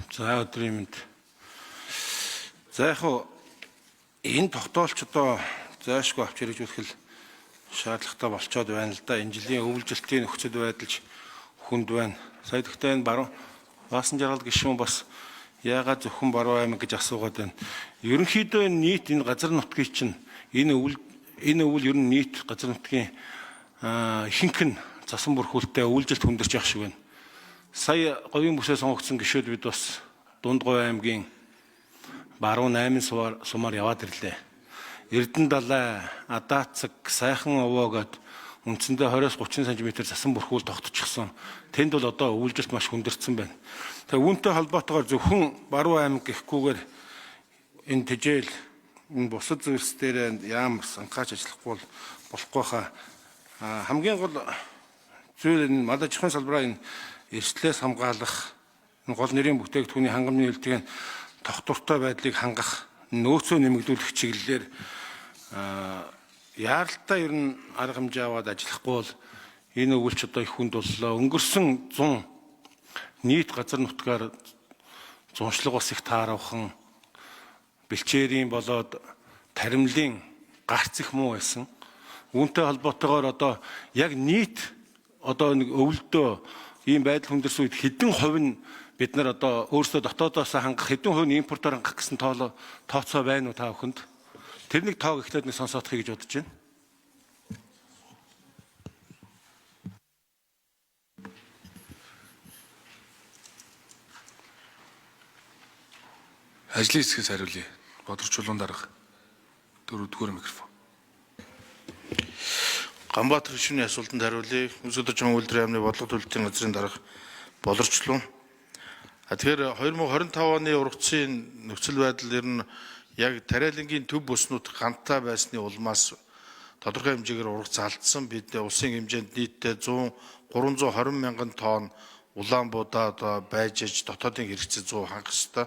За өдрийн мэнд. За яг энэ тогтоолч одоо зайшгүй авч хэрэгжүүлэх шаардлагатай болцоод байна л да. Энэ жилийн өвлжилтийн нөхцөл байдалч хүнд байна. Сая гэхдээ энэ баруун Баасан жаргал гишүүн бас яагаад зөвхөн Баруун аймаг гэж асуугаад байна. Ерөнхийдөө нийт энэ газар нутгийн чинь энэ өвөл ер нь нийт газар нутгийн ихэнх нь засан бүрхүүлтэй өвлжилт хүндэрч явах шиг байна. Сая говийн бүсээ сонгогдсон гишүүд бид бас Дундгой аймгийн баруун 8 сумаар яваад ирлээ. Эрдэнэдалай, Адаацаг, Сайхан овоо гээд үндсэндээ 20-30 см засан бүрхүүл тогтчихсон. Тэнд бол одоо өвлжилт маш хүндэрсэн байна. Тэгээ үүнтэй холбоотойгоор зөвхөн Баруун аймаг гэхгүйгээр энэ тэжээл энэ бусад зүйлс дээр ямар анхаарч ажиллахгүй болохгүй хаа. Хамгийн гол зүйл энэ мал аж ахуйн салбараа энэ эрсдлээс хамгаалах, гол нэрийн бүтээгдэхүүний хангамжны хэлтгийн тогтвортой байдлыг хангах, нөөцөө нэмэгдүүлэх чиглэлээр яаралтай ер нь арга хэмжээ аваад ажиллахгүй бол энэ өвөлч одоо их хүнд боллоо. Өнгөрсөн 100 нийт газар нутгаар зуншлаг бас их тааравхан, бэлчээрийн болоод таримлын гарц их муу байсан. Үүнтэй холбоотойгоор одоо яг нийт одоо нэг өвөлдөө ийм байдал хүндэрсэн үед хэдэн хувь нь бид нар одоо өөрсдөө дотоодоос хангах, хэдэн хувь нь импортоор хангах гэсэн тооцоо байна уу та бүхэнд? Тэрнийг тоог ихлээд нэг сонсоодохыг гэж бодож байна. Ажлын хэсгээс хариулъя. Бодрчулуун дарга 4-р микрофон. Ганбаатар гишүүний асуултанд хариулъя. Өсөлдөж үйлдвэрийн яамны бодлого төлөлтийн газрын дарга Болорчлон. Тэгэхээр 2025 оны ургацын нөхцөл байдал ер нь яг тариалангийн төв бүснүүд гантай байсны улмаас тодорхой хэмжээгээр ургац алдсан. Бид улсын хэмжээнд нийтдээ 320 мянган тонн улаан буудаа одоо байж аж дотоодын хэрэгцээ 100 хангах ёстой.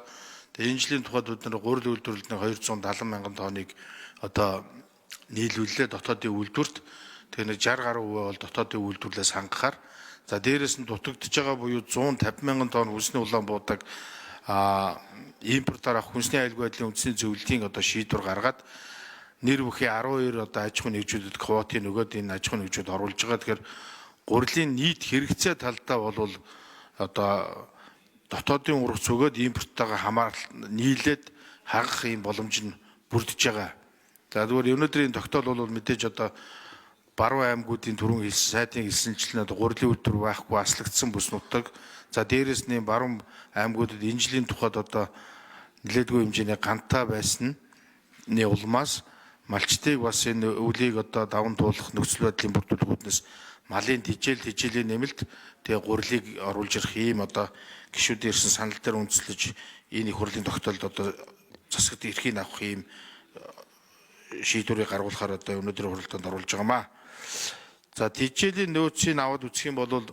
Тэгээ энэ жилийн тухайд бид нар гурил үйлдвэрлэлийн 270 мянган тонныг одоо нийлүүлээ дотоодын үйлдвэрт. Тэгээ нэг 60 гаруй хувь бол дотоодын үйлдвэрлэлээс хангахаар. За дээрээс нь дутагдж байгаа буюу 150 мянган тонн хүнсний улаан буудаг импортоор авах хүнсний аюулгүй байдлын үндэсний зөвлөлийн одоо шийдвэр гаргаад нэр бүхий 12 одоо аж ахуйн нэгжүүдэд квотын нөгөөд энэ аж ахуйн нэгжүүд оруулж байгаа. Тэгэхээр гурилын нийт хэрэгцээ талдаа бол одоо дотоодын ургац өгөөд импорттойгоо хамаарал нийлээд хангах юм боломж нь бүрдэж байгаа. За тэгвэл өнөөдрийн тогтоол бол мэдээж одоо Баруун аймагуудын түрүүн сайдын хэлсэнчлэн одоо гурилын үйлдвэр байхгүй аслагдсан бүс нутаг. За дээрээс нь баруун аймагуудад энэ жилийн тухайд одоо нэлээдгүй хэмжээний гантай байсан нь улмаас малчтыг бас энэ өвлийг одоо даван туулах нөхцөл байдлын бүрдүүлгүүднээс малын тэжээлийн нэмэлт тэгээ гурилыг оруулж ирэх ийм одоо гишүүдийн ирсэн санал дээр үндэслэж энэ их хурлын тогтоолд одоо засагт эрхийг авах ийм шийдвэрийг гаргуулахаар одоо өнөөдрийн хуралдаанд оруулж байгаамаа. За тэжээлийн нөөцийг аваад үзэх юм бол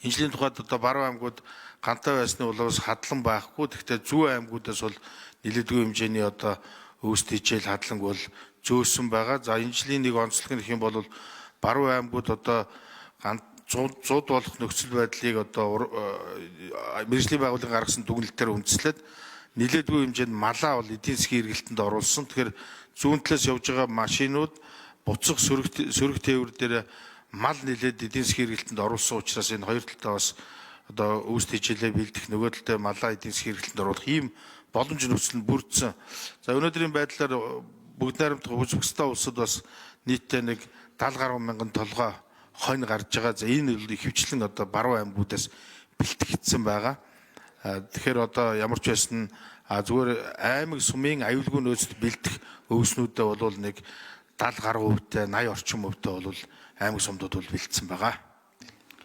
энэ жилийн тухайд одоо баруун аймагуд гантай байсны улмаас хадлан байхгүй. Гэхдээ зүүн аймагуудаас бол нэлээдгүй хэмжээний одоо өвс тэжээл хадланг бол зөөсөн байгаа. За энэ жилийн нэг онцлог нь гэх юм бол баруун аймагуд одоо 100 болох нөхцөл байдлыг одоо мэргэжлийн байгууллагын гаргасан дүгнэлтээр үндэслээд нэлээдгүй хэмжээнд малаа бол эдийн засгийн эргэлтэнд оруулсан. Тэгэхээр зүүн талаас явж байгаа машинууд буцах сөрөг тээвэр дээр мал нэлээд эдийн засгийн эргэлтэнд оруулсан учраас энэ хоёр талдаа бас одоо өвс тэжээлээ бэлдэх нөгөө талдаа малаа эдийн засгийн эргэлтэнд оруулах ийм боломж нөхцөл нь бүрдсэн. За өнөөдрийн байдлаар бүгд найрамдах Үзбекистан улсад бас нийтдээ нэг 70 гаруй мянган толгой хонь гарч байгаа. За энэ ихэвчлэн одоо баруун аймагуудаас бэлтгэгдсэн байгаа. Тэгэхээр одоо ямар ч байсан зүгээр аймаг сумын аюулгүй нөөцөд бэлдэх өвснүүдээ бол нэг 70 гаруй хувьтай 80 орчим хувьтай бол аймаг сумдууд бол бэлдсэн байгаа.